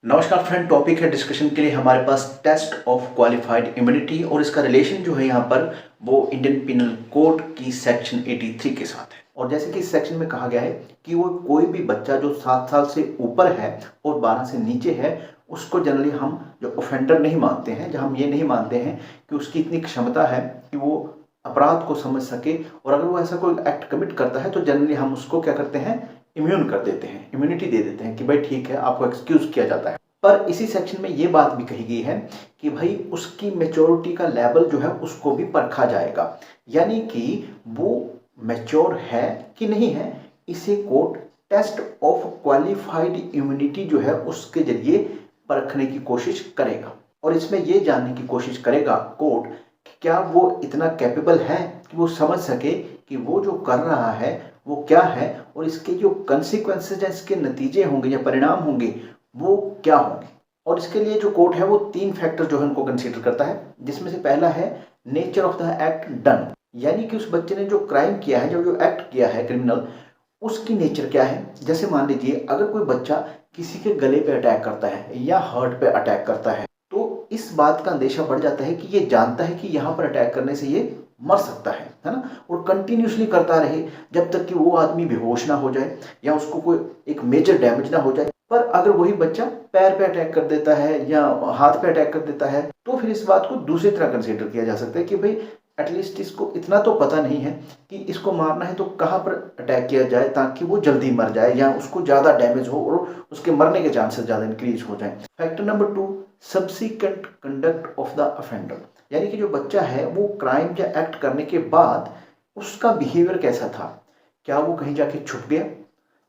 नमस्कार friend, topic है discussion के लिए हमारे पास टेस्ट ऑफ क्वालिफाइड इम्यूनिटी और इसका रिलेशन जो है यहाँ पर वो इंडियन पिनल कोड की सेक्शन 83 के साथ है। और जैसे कि इस सेक्शन में कहा गया है कि वो कोई भी बच्चा जो 7 साल से ऊपर है और 12 से नीचे है उसको जनरली हम जो ऑफेंडर नहीं मानते हैं, जहाँ हम ये नहीं मानते हैं कि उसकी इतनी क्षमता है कि वो अपराध को समझ सके, और अगर वो ऐसा कोई एक्ट कमिट करता है तो जनरली हम उसको क्या करते हैं, इम्यून कर देते हैं, इम्यूनिटी दे देते हैं कि भाई ठीक है, आपको एक्सक्यूज किया जाता है। पर इसी सेक्शन में ये बात भी कही गई है कि भाई उसकी मेच्योरिटी का लेवल जो है उसको भी परखा जाएगा, यानी कि वो मैच्योर है कि नहीं है, इसे court test of qualified immunity जो है उसके जरिए परखने की कोशिश करेगा। और इसमें ये जानने की कोशिश करेगा कोर्ट कि क्या वो इतना कैपेबल है कि वो समझ सके कि वो जो कर रहा है वो क्या है और इसके जो कंसिक्वेंसेज हैं, इसके नतीजे होंगे या परिणाम होंगे वो क्या होंगे। और इसके लिए जो कोर्ट है वो 3 फैक्टर जो है उनको कंसीडर करता है, जिसमें से पहला है nature of the act done, यानी कि उस बच्चे ने जो क्राइम किया है, जो एक्ट किया है क्रिमिनल, उसकी नेचर क्या है। जैसे मान लीजिए अगर कोई बच्चा किसी के गले पे अटैक करता है या हार्ट पे अटैक करता है तो इस बात का अंदेशा बढ़ जाता है कि ये जानता है कि यहाँ पर अटैक करने से ये मर सकता है ना, और कंटिन्यूसली करता रहे जब तक कि वो आदमी बेहोश ना हो जाए या उसको कोई एक मेजर डैमेज ना हो जाए। पर अगर वही बच्चा पैर पे अटैक कर देता है या हाथ पे अटैक कर देता है तो फिर इस बात को दूसरी तरह कंसीडर किया जा सकता है कि भाई एटलीस्ट इसको इतना तो पता नहीं है कि इसको मारना है तो कहाँ पर अटैक किया जाए ताकि वो जल्दी मर जाए या उसको ज़्यादा डैमेज हो और उसके मरने के चांसेस ज़्यादा इंक्रीज हो जाए। Factor number 2, subsequent conduct of the offender, यानी कि जो बच्चा है वो क्राइम या एक्ट करने के बाद उसका बिहेवियर कैसा था। क्या वो कहीं जाके छुप गया,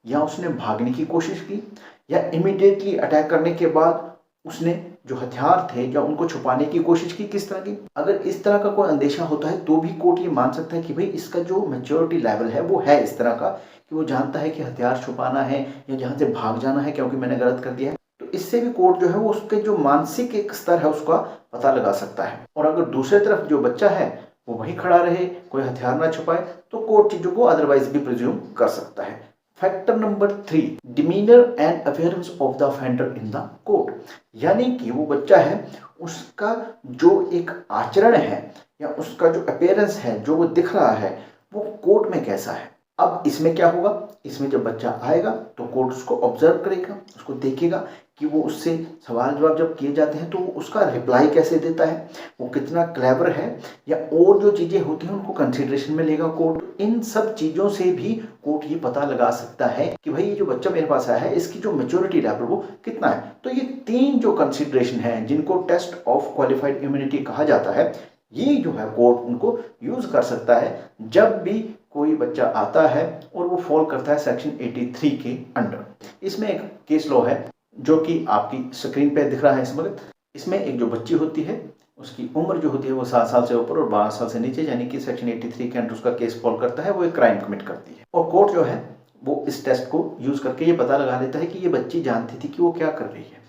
या उसने भागने की कोशिश की, या इमीडिएटली अटैक करने के बाद उसने जो हथियार थे या उनको छुपाने की कोशिश की, किस तरह की। अगर इस तरह का कोई अंदेशा होता है तो भी कोर्ट ये मान सकता है कि भाई इसका जो मैच्योरिटी लेवल है वो है इस तरह का कि वो जानता है कि हथियार छुपाना है या जहाँ से भाग जाना है क्योंकि मैंने गलत कर दिया है। तो इससे भी कोर्ट जो है वो उसके जो मानसिक एक स्तर है उसका पता लगा सकता है। और अगर दूसरी तरफ जो बच्चा है वो वहीं खड़ा रहे, कोई हथियार ना छुपाए, तो कोर्ट चीजों को अदरवाइज भी प्रिज्यूम कर सकता है। Factor number 3, demeanour and appearance of the offender in the court, यानी कि वो बच्चा है उसका जो एक आचरण है या उसका जो अपियरेंस है, जो वो दिख रहा है, वो कोर्ट में कैसा है। अब इसमें क्या होगा, इसमें जब बच्चा आएगा तो कोर्ट उसको ऑब्जर्व करेगा, उसको देखेगा कि वो उससे सवाल जवाब जब किए जाते हैं तो वो उसका रिप्लाई कैसे देता है, वो कितना क्लेवर है, या और जो चीज़ें होती हैं उनको कंसिडरेशन में लेगा कोर्ट। इन सब चीज़ों से भी कोर्ट ये पता लगा सकता है कि भाई ये जो बच्चा मेरे पास आया है इसकी जो मैच्योरिटी लेवल वो कितना है। तो ये 3 जो कंसिडरेशन है जिनको टेस्ट ऑफ क्वालिफाइड इम्यूनिटी कहा जाता है, ये जो है कोर्ट उनको यूज कर सकता है जब भी कोई बच्चा आता है और वो फॉल करता है सेक्शन 83 के अंडर। इसमें एक केस लॉ है जो कि आपकी स्क्रीन पे दिख रहा है इस वक्त। इसमें एक जो बच्ची होती है उसकी उम्र जो होती है वो 7 साल से ऊपर और 12 साल से नीचे, यानी कि सेक्शन 83 के अंडर उसका केस फॉल करता है, वो एक क्राइम कमिट करती है। और कोर्ट जो है वो इस टेस्ट को यूज करके ये पता लगा लेता है कि ये बच्ची जानती थी कि वो क्या कर रही है,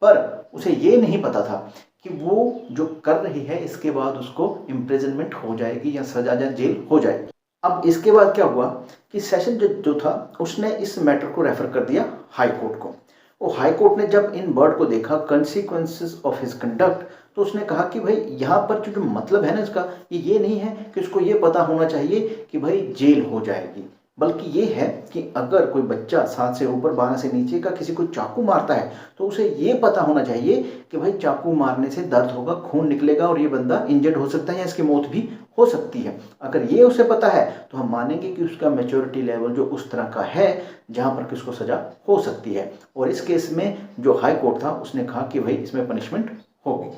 पर उसे ये नहीं पता था कि वो जो कर रही है इसके बाद उसको इम्प्रिजनमेंट हो जाएगी या सजा या जेल हो जाएगी। अब इसके बाद क्या हुआ कि सेशन जो था उसने इस मैटर को रेफर कर दिया हाई कोर्ट को। वो हाई कोर्ट ने जब इन वर्ड को देखा, कंसिक्वेंसेस ऑफ हिज कंडक्ट, तो उसने कहा कि भाई यहाँ पर जो मतलब है ना इसका, ये नहीं है कि उसको ये पता होना चाहिए कि भाई जेल हो जाएगी, बल्कि ये है कि अगर कोई बच्चा 7 से ऊपर 12 से नीचे का किसी को चाकू मारता है तो उसे ये पता होना चाहिए कि भाई चाकू मारने से दर्द होगा, खून निकलेगा और ये बंदा इंजर्ड हो सकता है या इसकी मौत भी हो सकती है। अगर ये उसे पता है तो हम मानेंगे कि उसका मैच्योरिटी लेवल जो उस तरह का है जहाँ पर किसको सजा हो सकती है। और इस केस में जो हाई कोर्ट था उसने कहा कि भाई इसमें पनिशमेंट होगी।